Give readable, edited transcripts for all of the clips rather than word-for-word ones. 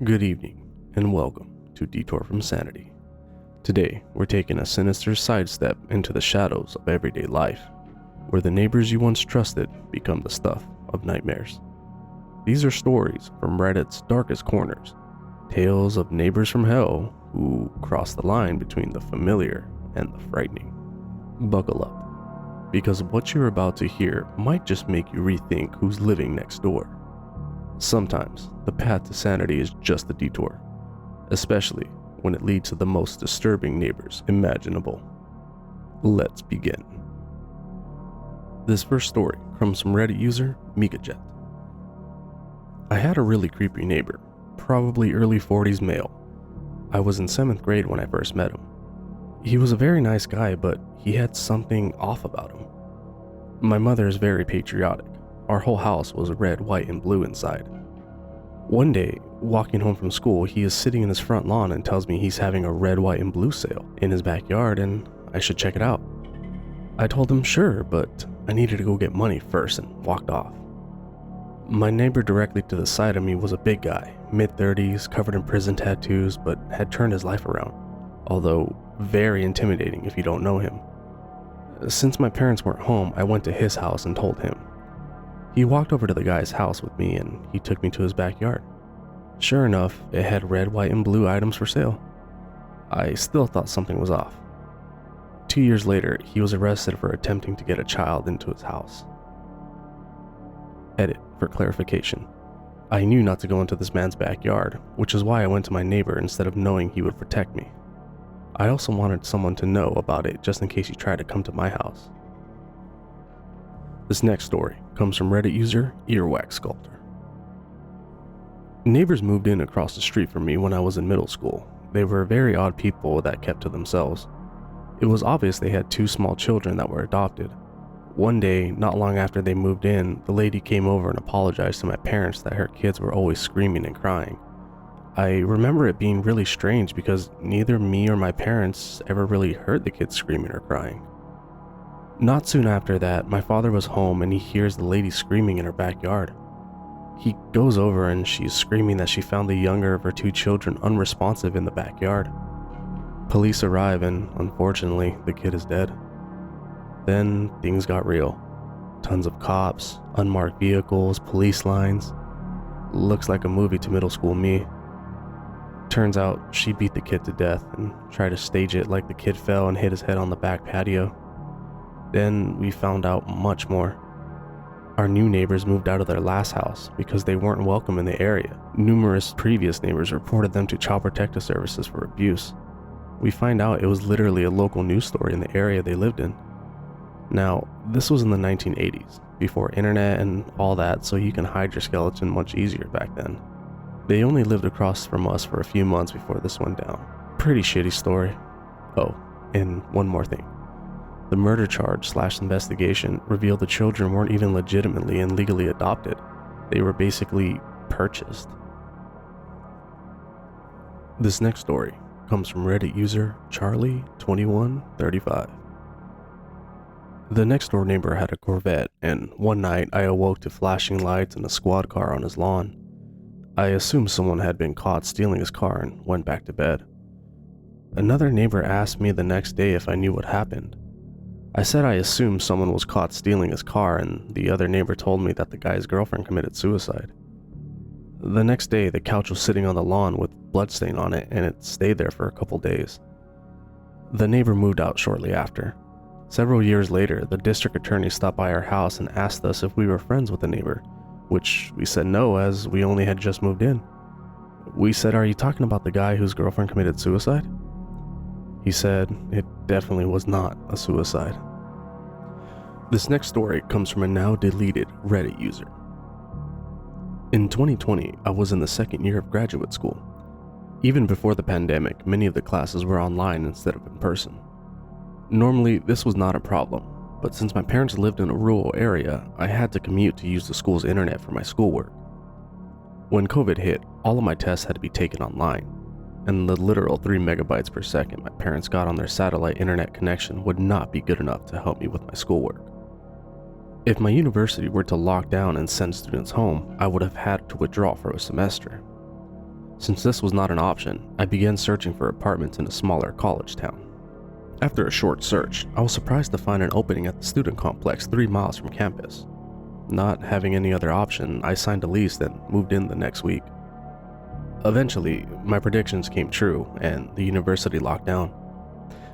Good evening, and welcome to Detour from Sanity. Today, we're taking a sinister sidestep into the shadows of everyday life, where the neighbors you once trusted become the stuff of nightmares. These are stories from Reddit's darkest corners, tales of neighbors from hell who cross the line between the familiar and the frightening. Buckle up, because what you're about to hear might just make you rethink who's living next door. Sometimes, the path to sanity is just a detour, especially when it leads to the most disturbing neighbors imaginable. Let's begin. This first story comes from Reddit user MikaJet. I had a really creepy neighbor, probably early 40s male. I was in 7th grade when I first met him. He was a very nice guy, but he had something off about him. My mother is very patriotic. Our whole house was red, white, and blue inside. One day, walking home from school, he is sitting in his front lawn and tells me he's having a red, white, and blue sale in his backyard and I should check it out. I told him sure, but I needed to go get money first and walked off. My neighbor directly to the side of me was a big guy, mid-30s, covered in prison tattoos, but had turned his life around, although very intimidating if you don't know him. Since my parents weren't home, I went to his house and told him. He walked over to the guy's house with me and he took me to his backyard. Sure enough, it had red, white, and blue items for sale. I still thought something was off. 2 years later, he was arrested for attempting to get a child into his house. Edit for clarification. I knew not to go into this man's backyard, which is why I went to my neighbor instead of knowing he would protect me. I also wanted someone to know about it just in case he tried to come to my house. This next story comes from Reddit user Earwax Sculptor. Neighbors moved in across the street from me when I was in middle school. They were very odd people that kept to themselves. It was obvious they had 2 small children that were adopted. One day, not long after they moved in, the lady came over and apologized to my parents that her kids were always screaming and crying. I remember it being really strange because neither me or my parents ever really heard the kids screaming or crying. Not soon after that, my father was home and he hears the lady screaming in her backyard. He goes over and she's screaming that she found the younger of her 2 children unresponsive in the backyard. Police arrive and, unfortunately, the kid is dead. Then things got real. Tons of cops, unmarked vehicles, police lines. Looks like a movie to middle school me. Turns out she beat the kid to death and tried to stage it like the kid fell and hit his head on the back patio. Then we found out much more. Our new neighbors moved out of their last house because they weren't welcome in the area. Numerous previous neighbors reported them to Child Protective Services for abuse. We find out it was literally a local news story in the area they lived in. Now, this was in the 1980s, before internet and all that, so you can hide your skeleton much easier back then. They only lived across from us for a few months before this went down. Pretty shitty story. Oh, and one more thing. The murder charge/investigation revealed the children weren't even legitimately and legally adopted. They were basically purchased. This next story comes from Reddit user Charlie2135. The next door neighbor had a Corvette, and one night I awoke to flashing lights and a squad car on his lawn. I assumed someone had been caught stealing his car and went back to bed. Another neighbor asked me the next day if I knew what happened. I said I assumed someone was caught stealing his car, and the other neighbor told me that the guy's girlfriend committed suicide. The next day, the couch was sitting on the lawn with bloodstain on it, and it stayed there for a couple days. The neighbor moved out shortly after. Several years later, the district attorney stopped by our house and asked us if we were friends with the neighbor, which we said no, as we only had just moved in. We said, "Are you talking about the guy whose girlfriend committed suicide?" He said it definitely was not a suicide. This next story comes from a now deleted Reddit user. In 2020, I was in the 2nd year of graduate school. Even before the pandemic, many of the classes were online instead of in person. Normally, this was not a problem, but since my parents lived in a rural area, I had to commute to use the school's internet for my schoolwork. When COVID hit, all of my tests had to be taken online, and the literal 3 megabytes per second my parents got on their satellite internet connection would not be good enough to help me with my schoolwork. If my university were to lock down and send students home, I would have had to withdraw for a semester. Since this was not an option, I began searching for apartments in a smaller college town. After a short search, I was surprised to find an opening at the student complex 3 miles from campus. Not having any other option, I signed a lease and moved in the next week. Eventually, my predictions came true and the university locked down.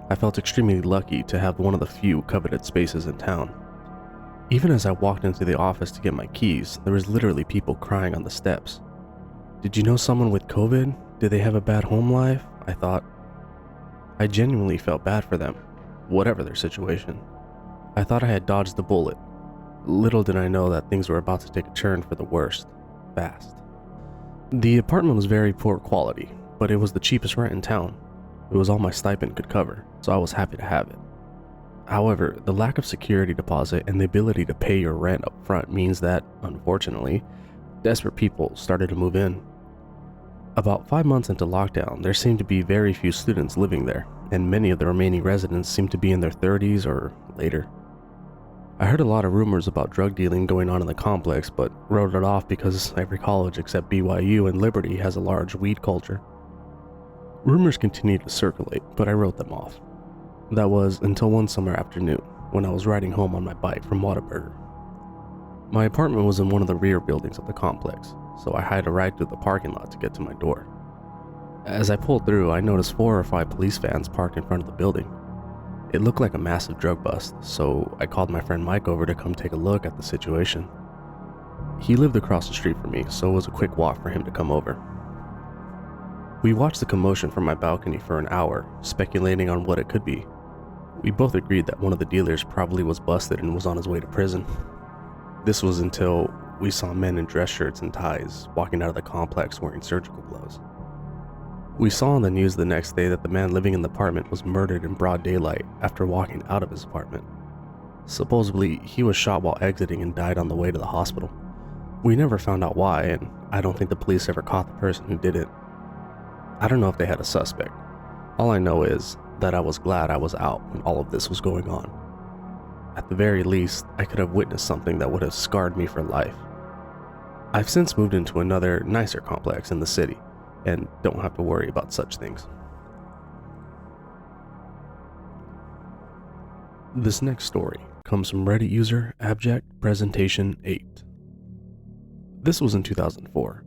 I felt extremely lucky to have one of the few coveted spaces in town. Even as I walked into the office to get my keys, there was literally people crying on the steps. Did you know someone with COVID? Did they have a bad home life? I thought. I genuinely felt bad for them, whatever their situation. I thought I had dodged the bullet. Little did I know that things were about to take a turn for the worst, fast. The apartment was very poor quality, but it was the cheapest rent in town. It was all my stipend could cover, so I was happy to have it. However, the lack of security deposit and the ability to pay your rent up front means that, unfortunately, desperate people started to move in. About 5 months into lockdown, there seemed to be very few students living there, and many of the remaining residents seemed to be in their 30s or later. I heard a lot of rumors about drug dealing going on in the complex, but wrote it off because every college except BYU and Liberty has a large weed culture. Rumors continued to circulate, but I wrote them off. That was until one summer afternoon, when I was riding home on my bike from Whataburger. My apartment was in one of the rear buildings of the complex, so I had to ride through the parking lot to get to my door. As I pulled through, I noticed 4 or 5 police vans parked in front of the building. It looked like a massive drug bust, so I called my friend Mike over to come take a look at the situation. He lived across the street from me, so it was a quick walk for him to come over. We watched the commotion from my balcony for an hour, speculating on what it could be. We both agreed that one of the dealers probably was busted and was on his way to prison. This was until we saw men in dress shirts and ties walking out of the complex wearing surgical gloves. We saw on the news the next day that the man living in the apartment was murdered in broad daylight after walking out of his apartment. Supposedly, he was shot while exiting and died on the way to the hospital. We never found out why, and I don't think the police ever caught the person who did it. I don't know if they had a suspect. All I know is that I was glad I was out when all of this was going on. At the very least, I could have witnessed something that would have scarred me for life. I've since moved into another, nicer complex in the city, and don't have to worry about such things. This next story comes from Reddit user Abject Presentation 8. This was in 2004.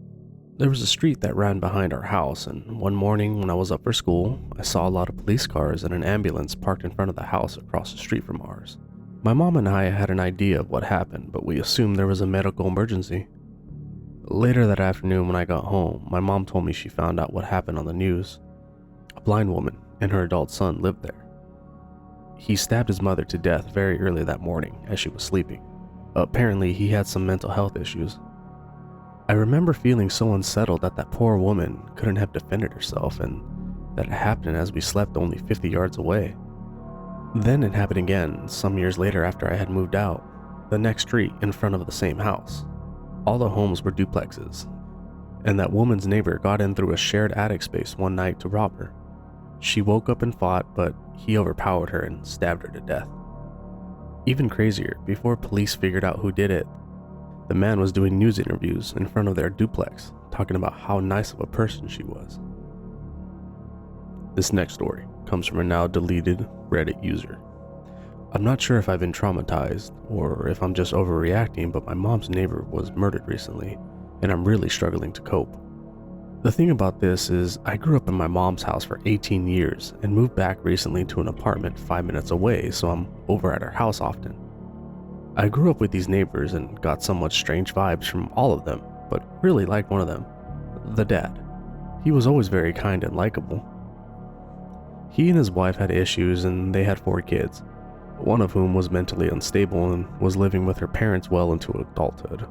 There was a street that ran behind our house, and one morning when I was up for school, I saw a lot of police cars and an ambulance parked in front of the house across the street from ours. My mom and I had an idea of what happened, but we assumed there was a medical emergency. Later that afternoon when I got home, my mom told me she found out what happened on the news. A blind woman and her adult son lived there. He stabbed his mother to death very early that morning as she was sleeping. Apparently, he had some mental health issues. I remember feeling so unsettled that poor woman couldn't have defended herself, and that it happened as we slept only 50 yards away. Then it happened again some years later after I had moved out, the next street in front of the same house. All the homes were duplexes, and that woman's neighbor got in through a shared attic space one night to rob her. She woke up and fought, but he overpowered her and stabbed her to death. Even crazier, before police figured out who did it, the man was doing news interviews in front of their duplex, talking about how nice of a person she was. This next story comes from a now deleted Reddit user. I'm not sure if I've been traumatized or if I'm just overreacting, but my mom's neighbor was murdered recently, and I'm really struggling to cope. The thing about this is I grew up in my mom's house for 18 years and moved back recently to an apartment 5 minutes away, so I'm over at her house often. I grew up with these neighbors and got somewhat strange vibes from all of them, but really liked one of them, the dad. He was always very kind and likable. He and his wife had issues and they had 4 kids, one of whom was mentally unstable and was living with her parents well into adulthood.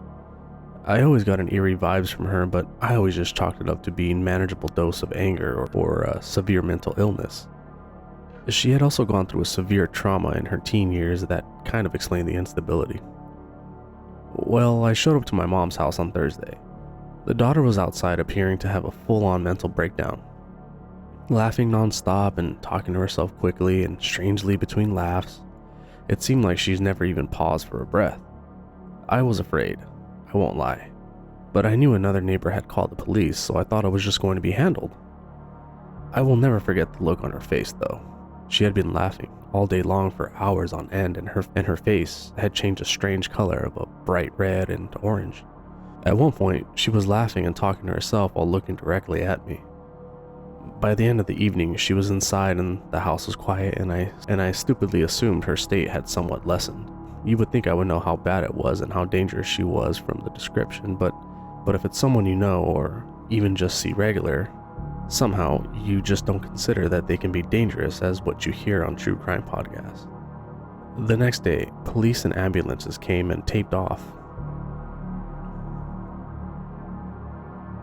I always got an eerie vibes from her, but I always just chalked it up to being a manageable dose of anger or a severe mental illness. She had also gone through a severe trauma in her teen years that kind of explained the instability. Well, I showed up to my mom's house on Thursday. The daughter was outside appearing to have a full-on mental breakdown, laughing non-stop and talking to herself quickly and strangely between laughs. It seemed like she's never even paused for a breath. I was afraid, I won't lie. but I knew another neighbor had called the police, so I thought it was just going to be handled. I will never forget the look on her face though. She had been laughing all day long for hours on end, and her face had changed a strange color of a bright red and orange. At one point, she was laughing and talking to herself while looking directly at me. By the end of the evening, she was inside and the house was quiet, and I stupidly assumed her state had somewhat lessened. You would think I would know how bad it was and how dangerous she was from the description, but if it's someone you know or even just see regular, somehow you just don't consider that they can be dangerous as what you hear on true crime podcasts. The next day, police and ambulances came and taped off.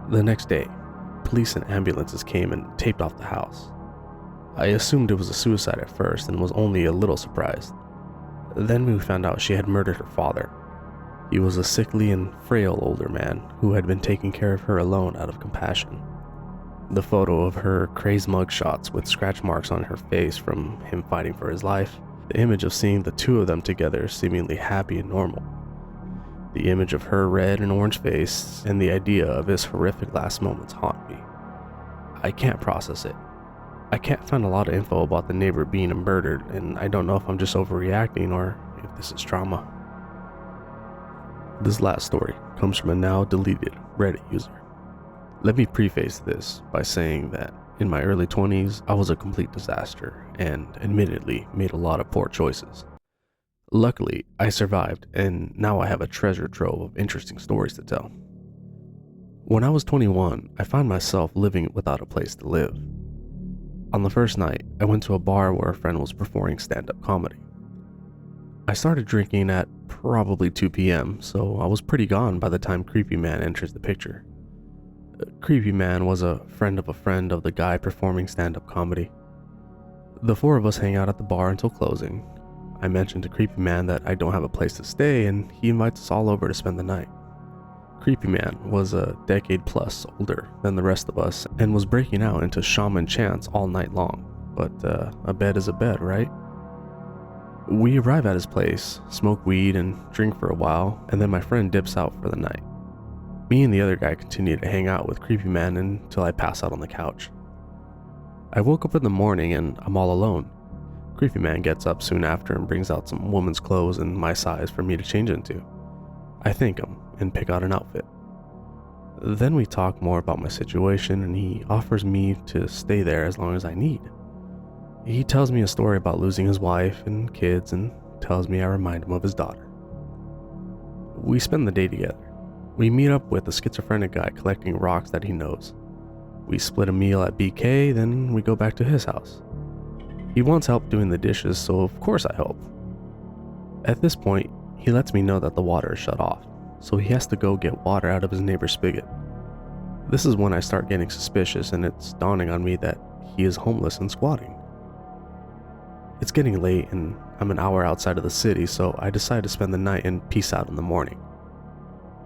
The house. I assumed it was a suicide at first and was only a little surprised. Then we found out she had murdered her father. He was a sickly and frail older man who had been taking care of her alone out of compassion. The photo of her crazed mugshots with scratch marks on her face from him fighting for his life, the image of seeing the two of them together seemingly happy and normal, the image of her red and orange face, and the idea of his horrific last moments haunt me. I can't process it. I can't find a lot of info about the neighbor being murdered, and I don't know if I'm just overreacting or if this is trauma. This last story comes from a now deleted Reddit user. Let me preface this by saying that in my early 20s, I was a complete disaster and admittedly made a lot of poor choices. Luckily, I survived, and now I have a treasure trove of interesting stories to tell. When I was 21, I found myself living without a place to live. On the first night, I went to a bar where a friend was performing stand-up comedy. I started drinking at probably 2 p.m., so I was pretty gone by the time Creepy Man enters the picture. Creepy Man was a friend of the guy performing stand-up comedy. The four of us hang out at the bar until closing. I mentioned to Creepy Man that I don't have a place to stay, and he invites us all over to spend the night. Creepy Man was a decade plus older than the rest of us and was breaking out into shaman chants all night long, but a bed is a bed, right? We arrive at his place, smoke weed, and drink for a while, and then my friend dips out for the night. Me and the other guy continue to hang out with Creepy Man until I pass out on the couch. I woke up in the morning and I'm all alone. Creepy Man gets up soon after and brings out some woman's clothes in my size for me to change into. I thank him and pick out an outfit. Then we talk more about my situation, and he offers me to stay there as long as I need. He tells me a story about losing his wife and kids and tells me I remind him of his daughter. We spend the day together. We meet up with a schizophrenic guy collecting rocks that he knows. We split a meal at BK, then we go back to his house. He wants help doing the dishes, so of course I help. At this point, he lets me know that the water is shut off, so he has to go get water out of his neighbor's spigot. This is when I start getting suspicious, and it's dawning on me that he is homeless and squatting. It's getting late and I'm an hour outside of the city, so I decide to spend the night and peace out in the morning.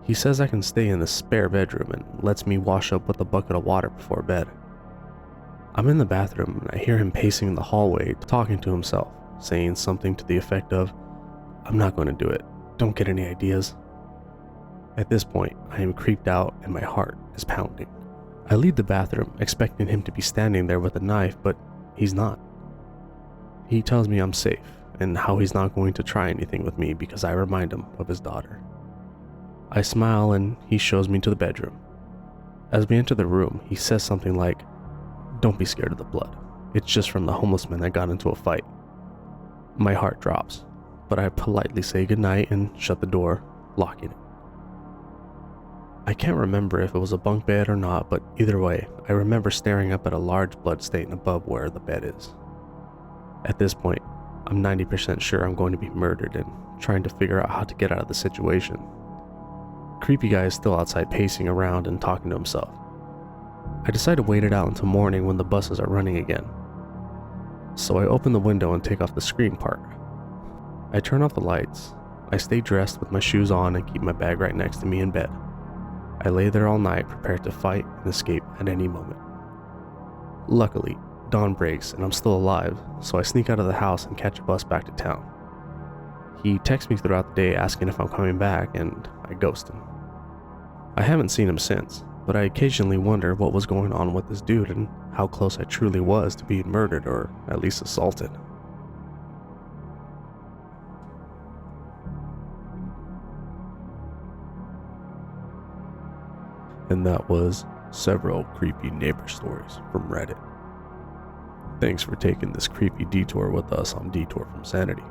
He says I can stay in the spare bedroom and lets me wash up with a bucket of water before bed. I'm in the bathroom and I hear him pacing in the hallway, talking to himself, saying something to the effect of, "I'm not going to do it. Don't get any ideas." At this point, I am creeped out and my heart is pounding. I leave the bathroom expecting him to be standing there with a knife, but he's not. He tells me I'm safe and how he's not going to try anything with me because I remind him of his daughter. I smile and he shows me to the bedroom. As we enter the room, he says something like, "Don't be scared of the blood. It's just from the homeless man that got into a fight." My heart drops, but I politely say goodnight and shut the door, locking it. I can't remember if it was a bunk bed or not, but either way, I remember staring up at a large blood stain above where the bed is. At this point, I'm 90% sure I'm going to be murdered and trying to figure out how to get out of the situation. Creepy guy is still outside pacing around and talking to himself. I decide to wait it out until morning when the buses are running again. So I open the window and take off the screen part. I turn off the lights. I stay dressed with my shoes on and keep my bag right next to me in bed. I lay there all night prepared to fight and escape at any moment. Luckily, dawn breaks and I'm still alive, so I sneak out of the house and catch a bus back to town. He texts me throughout the day asking if I'm coming back, and I ghost him. I haven't seen him since, but I occasionally wonder what was going on with this dude and how close I truly was to being murdered or at least assaulted. And that was several creepy neighbor stories from Reddit. Thanks for taking this creepy detour with us on Detour from Sanity.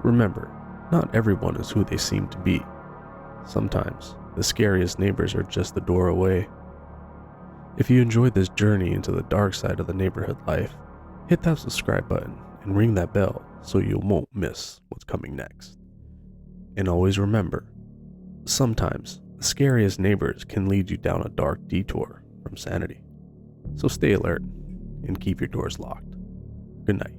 Remember, not everyone is who they seem to be. Sometimes, the scariest neighbors are just the door away. If you enjoyed this journey into the dark side of the neighborhood life, hit that subscribe button and ring that bell so you won't miss what's coming next. And always remember, sometimes the scariest neighbors can lead you down a dark detour from sanity. So stay alert and keep your doors locked. Good night.